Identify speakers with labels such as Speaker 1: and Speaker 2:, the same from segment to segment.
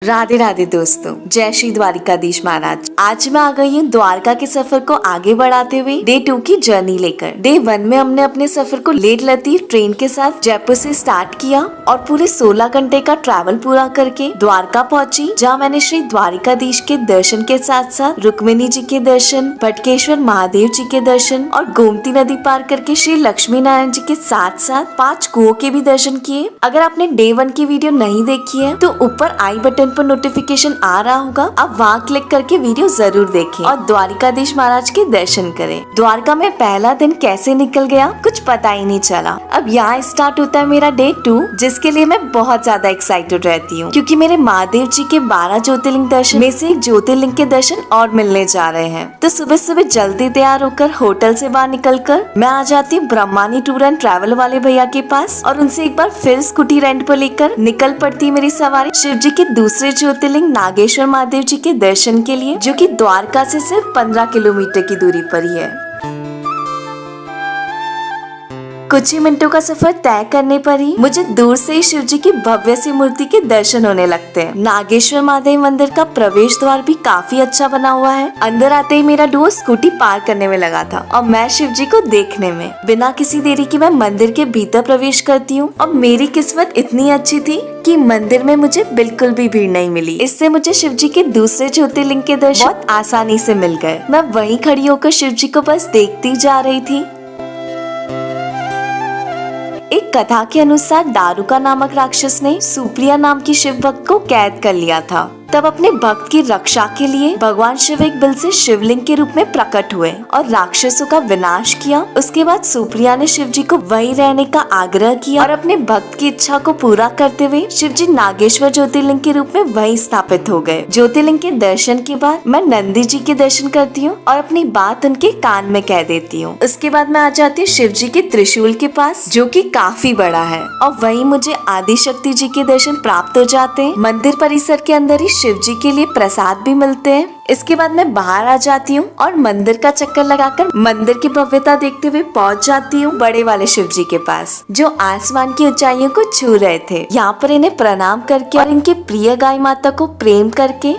Speaker 1: राधे राधे दोस्तों, जय श्री द्वारिकाधीश महाराज। आज मैं आ गई हूँ द्वारका के सफर को आगे बढ़ाते हुए डे 2 की जर्नी लेकर। डे 1 में हमने अपने सफर को लेट लतीफ ट्रेन के साथ जयपुर से स्टार्ट किया और पूरे 16 घंटे का ट्रैवल पूरा करके द्वारका पहुंची, जहाँ मैंने श्री द्वारिकाधीश के दर्शन के साथ साथ रुक्मिणी जी के दर्शन, भटकेश्वर महादेव जी के दर्शन और गोमती नदी पार करके श्री लक्ष्मी नारायण जी के साथ साथ 5 कुओं के भी दर्शन किए। अगर आपने डे 1 की वीडियो नहीं देखी है तो ऊपर आई बटन पर नोटिफिकेशन आ रहा होगा, आप वहाँ क्लिक करके वीडियो जरूर देखें और द्वारिकाधीश महाराज के दर्शन करें। द्वारका में पहला दिन कैसे निकल गया कुछ पता ही नहीं चला। अब यहाँ स्टार्ट होता है मेरा डे 2, जिसके लिए मैं बहुत ज्यादा एक्साइटेड रहती हूँ, क्योंकि मेरे महादेव जी के 12 ज्योतिर्लिंग दर्शन में से एक ज्योतिर्लिंग के दर्शन और मिलने जा रहे हैं। तो सुबह सुबह जल्दी तैयार होकर होटल से बाहर निकलकर मैं आ जाती हूँ ब्रह्मानी टूर एंड ट्रैवल वाले भैया के पास और उनसे एक बार फिर स्कूटी रेंट पर लेकर निकल पड़ती मेरी सवारी शिव जी के दूसरे ज्योतिर्लिंग नागेश्वर महादेव जी के दर्शन के लिए, जो कि द्वारका से सिर्फ 15 किलोमीटर की दूरी पर ही है। कुछ ही मिनटों का सफर तय करने पर ही मुझे दूर से ही शिव जी की भव्य सी मूर्ति के दर्शन होने लगते हैं। नागेश्वर महादेव मंदिर का प्रवेश द्वार भी काफी अच्छा बना हुआ है। अंदर आते ही मेरा डुओ स्कूटी पार करने में लगा था और मैं शिव जी को देखने में। बिना किसी देरी के मैं मंदिर के भीतर प्रवेश करती हूँ और मेरी किस्मत इतनी अच्छी थी कि मंदिर में मुझे बिल्कुल भी भीड़ नहीं मिली। इससे मुझे शिव जी के दूसरे ज्योतिर्लिंग के दर्शन बहुत आसानी से मिल गए। मैं वहीं खड़ी होकर शिव जी को बस देखती जा रही थी। एक कथा के अनुसार दारुका नामक राक्षस ने सुप्रिया नाम की शिव भक्त को कैद कर लिया था। तब अपने भक्त की रक्षा के लिए भगवान शिव एक बिल से शिवलिंग के रूप में प्रकट हुए और राक्षसों का विनाश किया। उसके बाद सुप्रिया ने शिव जी को वहीं रहने का आग्रह किया और अपने भक्त की इच्छा को पूरा करते हुए शिव जी नागेश्वर ज्योतिर्लिंग के रूप में वहीं स्थापित हो गए। ज्योतिर्लिंग के दर्शन के बाद मैं नंदी जी के दर्शन करती हूँ और अपनी बात उनके कान में कह देती हूँ। उसके बाद मैं आ जाती हूँ शिव जी के त्रिशूल के पास, जो कि काफी बड़ा है, और वहीं मुझे आदि शक्ति जी के दर्शन प्राप्त हो जाते हैं। मंदिर परिसर के अंदर ही शिव जी के लिए प्रसाद भी मिलते हैं। इसके बाद मैं बाहर आ जाती हूँ और मंदिर का चक्कर लगाकर मंदिर की भव्यता देखते हुए पहुँच जाती हूँ बड़े वाले शिव जी के पास, जो आसमान की ऊंचाइयों को छू रहे थे। यहाँ पर इन्हें प्रणाम करके और इनके प्रिय गाय माता को प्रेम करके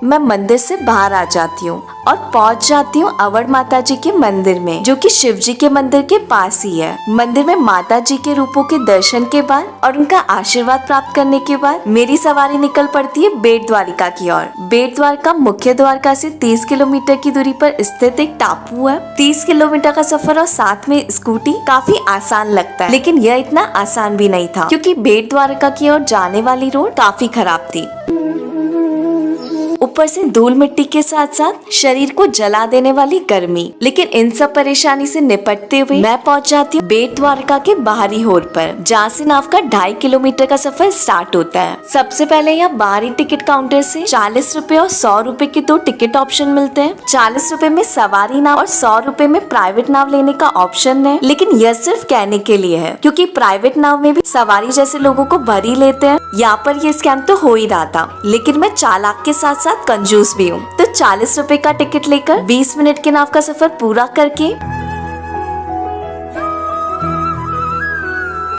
Speaker 1: मैं मंदिर से बाहर आ जाती हूँ और पहुँच जाती हूँ अवध माता जी के मंदिर में, जो कि शिव जी के मंदिर के पास ही है। मंदिर में माता जी के रूपों के दर्शन के बाद और उनका आशीर्वाद प्राप्त करने के बाद मेरी सवारी निकल पड़ती है बेट द्वारिका की ओर। बेट द्वारका मुख्य द्वारका से 30 किलोमीटर की दूरी पर स्थित एक टापू है। 30 किलोमीटर का सफर और साथ में स्कूटी काफी आसान लगता है, लेकिन यह इतना आसान भी नहीं था, क्योंकि बेट द्वारका की ओर जाने वाली रोड काफी खराब थी। ऊपर से धूल मिट्टी के साथ साथ शरीर को जला देने वाली गर्मी। लेकिन इन सब परेशानी से निपटते हुए मैं पहुंच जाती हूँ बेट द्वारका के बाहरी होर पर, जहाँ से नाव का 2.5 किलोमीटर का सफर स्टार्ट होता है। सबसे पहले यहाँ बाहरी टिकट काउंटर से 40 रुपए और 100 रुपए के 2 टिकट ऑप्शन मिलते हैं। 40 रुपए में सवारी नाव और 100 रुपए में प्राइवेट नाव लेने का ऑप्शन है, लेकिन यह सिर्फ कहने के लिए है, क्योंकि प्राइवेट नाव में भी सवारी जैसे लोगों को भर ही लेते हैं। यहाँ पर ये स्कैम तो हो ही रहा था, लेकिन मैं चालाक के साथ साथ कंजूस भी हूँ। तो 40 रुपए का टिकट लेकर 20 मिनट के नाव का सफर पूरा करके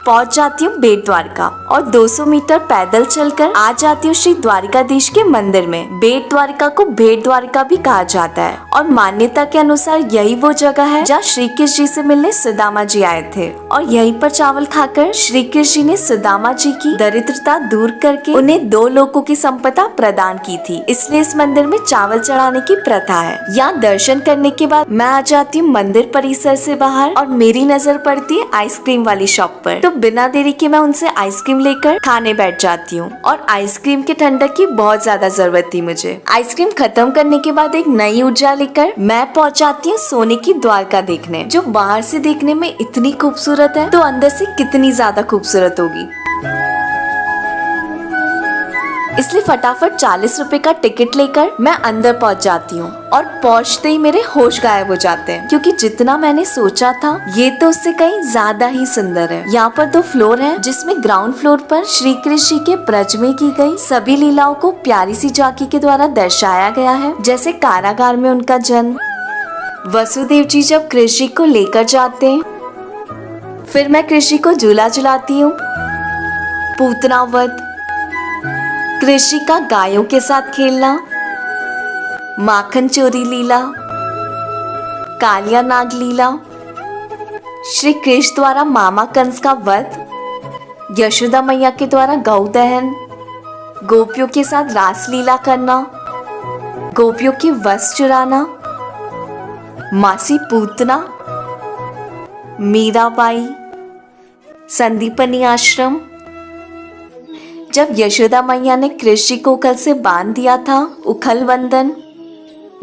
Speaker 1: पहुंच जाती हूँ बेट द्वारका और 200 मीटर पैदल चलकर आ जाती हूँ श्री द्वारिकाधीश के मंदिर में। बेट द्वारका को भेट द्वारका भी कहा जाता है और मान्यता के अनुसार यही वो जगह है जहाँ श्री कृष्ण जी से मिलने सुदामा जी आए थे और यहीं पर चावल खाकर श्री कृष्ण जी ने सुदामा जी की दरिद्रता दूर करके उन्हें 2 लोकों की संपदा प्रदान की थी। इसलिए इस मंदिर में चावल चढ़ाने की प्रथा है। यहाँ दर्शन करने के बाद मैं आ जाती हूँ मंदिर परिसर से बाहर और मेरी नजर पड़ती है आइसक्रीम वाली शॉप पर। तो बिना देरी के मैं उनसे आइसक्रीम लेकर खाने बैठ जाती हूँ और आइसक्रीम के ठंडक की बहुत ज्यादा जरूरत थी मुझे। आइसक्रीम खत्म करने के बाद एक नई ऊर्जा लेकर मैं पहुँच जाती हूँ सोने की द्वारका देखने, जो बाहर से देखने में इतनी खूबसूरत है तो अंदर से कितनी ज्यादा खूबसूरत होगी। इसलिए फटाफट 40 रुपए का टिकट लेकर मैं अंदर पहुंच जाती हूँ और पहुंचते ही मेरे होश गायब हो जाते हैं, क्योंकि जितना मैंने सोचा था ये तो उससे कहीं ज्यादा ही सुंदर है। यहाँ पर 2 फ्लोर हैं, जिसमें ग्राउंड फ्लोर पर श्री कृष्ण जी के ब्रज में की गई सभी लीलाओं को प्यारी सी झांकी के द्वारा दर्शाया गया है। जैसे कारागार में उनका जन्म, वसुदेव जी जब कृष्ण जी को लेकर जाते हैं, फिर मैं कृष्ण जी को झूला झुलाती हूँ, पूतना वध, कृषि का गायों के साथ खेलना, माखन चोरी लीला, कालिया नाग लीला, श्री कृष्ण द्वारा मामा कंस का वध, यशोदा मैया के द्वारा गौ दहन, गोपियों के साथ रासलीला करना, गोपियों की वस्त्र चुराना, मासी पूतना, मीराबाई, संदीपनी आश्रम, जब यशोदा मैया ने कृषि को उखल से बांध दिया था, उखल वंदन,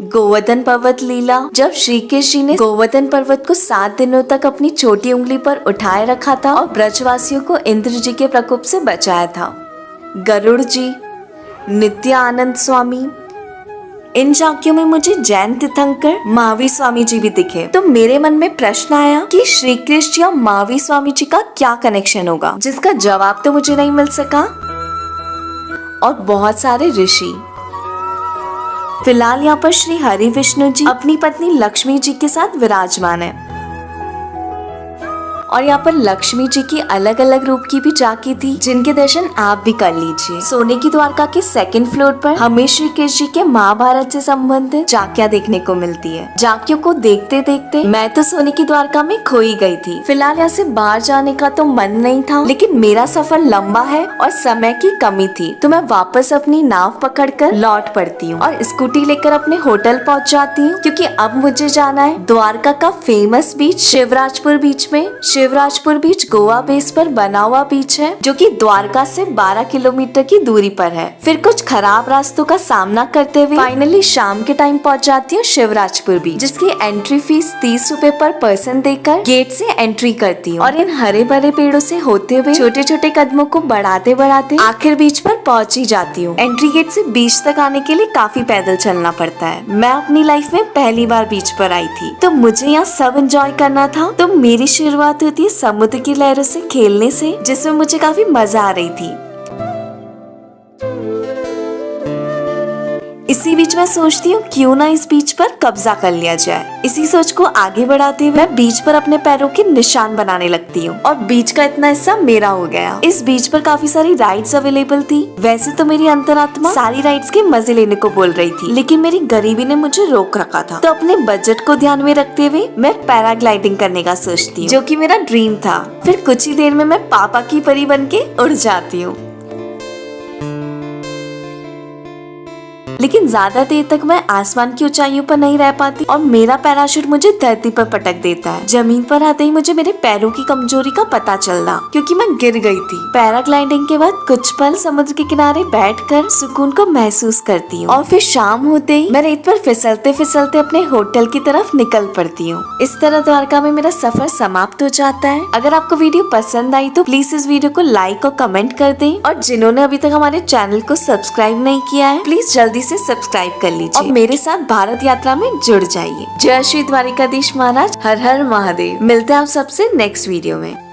Speaker 1: गोवर्धन पर्वत लीला, जब श्री कृष्ण ने गोवर्धन पर्वत को 7 दिनों तक अपनी छोटी उंगली पर उठाए रखा था और ब्रजवासियों को इंद्र जी के प्रकोप से बचाया था। गरुड़ जी, नित्य आनंद स्वामी, इन झांकियों में मुझे जैन तीर्थंकर महावीर स्वामी जी भी दिखे। तो मेरे मन में प्रश्न आया कि श्री कृष्ण या महावीर स्वामी जी का क्या कनेक्शन होगा, जिसका जवाब तो मुझे नहीं मिल सका। और बहुत सारे ऋषि। फिलहाल यहाँ पर श्री हरि विष्णु जी अपनी पत्नी लक्ष्मी जी के साथ विराजमान है और यहाँ पर लक्ष्मी जी की अलग अलग रूप की भी झांकी थी, जिनके दर्शन आप भी कर लीजिए। सोने की द्वारका के 2nd फ्लोर पर हमें श्री कृष्ण जी के महाभारत से संबंधित झांकियां देखने को मिलती है। झांकियों को देखते देखते मैं तो सोने की द्वारका में खो ही गई थी। फिलहाल यहाँ से बाहर जाने का तो मन नहीं था, लेकिन मेरा सफर लंबा है और समय की कमी थी, तो मैं वापस अपनी नाव पकड़कर लौट पड़ती हूँ और स्कूटी लेकर अपने होटल पहुँच जाती हूँ, क्योंकि अब मुझे जाना है द्वारका का फेमस बीच शिवराजपुर बीच में। शिवराजपुर बीच गोवा बेस पर बना हुआ बीच है, जो कि द्वारका से 12 किलोमीटर की दूरी पर है। फिर कुछ खराब रास्तों का सामना करते हुए फाइनली शाम के टाइम पहुंच जाती हूँ शिवराजपुर बीच, जिसकी एंट्री फीस 30 रुपए पर पर्सन देकर गेट से एंट्री करती हूँ और इन हरे भरे पेड़ों से होते हुए छोटे छोटे कदमों को बढ़ाते बढ़ाते आखिर बीच पर पहुंच ही जाती हूँ। एंट्री गेट से बीच तक आने के लिए काफी पैदल चलना पड़ता है। मैं अपनी लाइफ में पहली बार बीच पर आई थी, तो मुझे यहाँ सब एंजॉय करना था। तो मेरी शुरुआत होती है समुद्र की लहरों से खेलने से, जिसमें मुझे काफी मजा आ रही थी। इसी बीच मैं सोचती हूँ क्यों ना इस बीच पर कब्जा कर लिया जाए। इसी सोच को आगे बढ़ाते हुए मैं बीच पर अपने पैरों के निशान बनाने लगती हूँ और बीच का इतना हिस्सा मेरा हो गया। इस बीच पर काफी सारी राइड्स अवेलेबल थी। वैसे तो मेरी अंतरात्मा सारी राइड्स के मजे लेने को बोल रही थी, लेकिन मेरी गरीबी ने मुझे रोक रखा था। तो अपने बजट को ध्यान में रखते हुए मैं पैराग्लाइडिंग करने का सोचती हूँ, जो कि मेरा ड्रीम था। फिर कुछ ही देर में मैं पापा की परी बन के उड़ जाती हूँ, लेकिन ज्यादा देर तक मैं आसमान की ऊंचाइयों पर नहीं रह पाती और मेरा पैराशूट मुझे धरती पर पटक देता है। जमीन पर आते ही मुझे मेरे पैरों की कमजोरी का पता चला, क्योंकि मैं गिर गई थी। पैराग्लाइडिंग के बाद कुछ पल समुद्र के किनारे बैठकर सुकून को महसूस करती हूँ और फिर शाम होते ही मैं रेत पर फिसलते फिसलते अपने होटल की तरफ निकल पड़ती हूँ। इस तरह द्वारका में मेरा सफर समाप्त हो जाता है। अगर आपको वीडियो पसंद आई तो प्लीज इस वीडियो को लाइक और कमेंट कर दें, और जिन्होंने अभी तक हमारे चैनल को सब्सक्राइब नहीं किया है प्लीज जल्दी से सब्सक्राइब कर लीजिए और मेरे साथ भारत यात्रा में जुड़ जाइए। जय श्री द्वारिकाधीश महाराज, हर हर महादेव। मिलते हैं आप सबसे नेक्स्ट वीडियो में।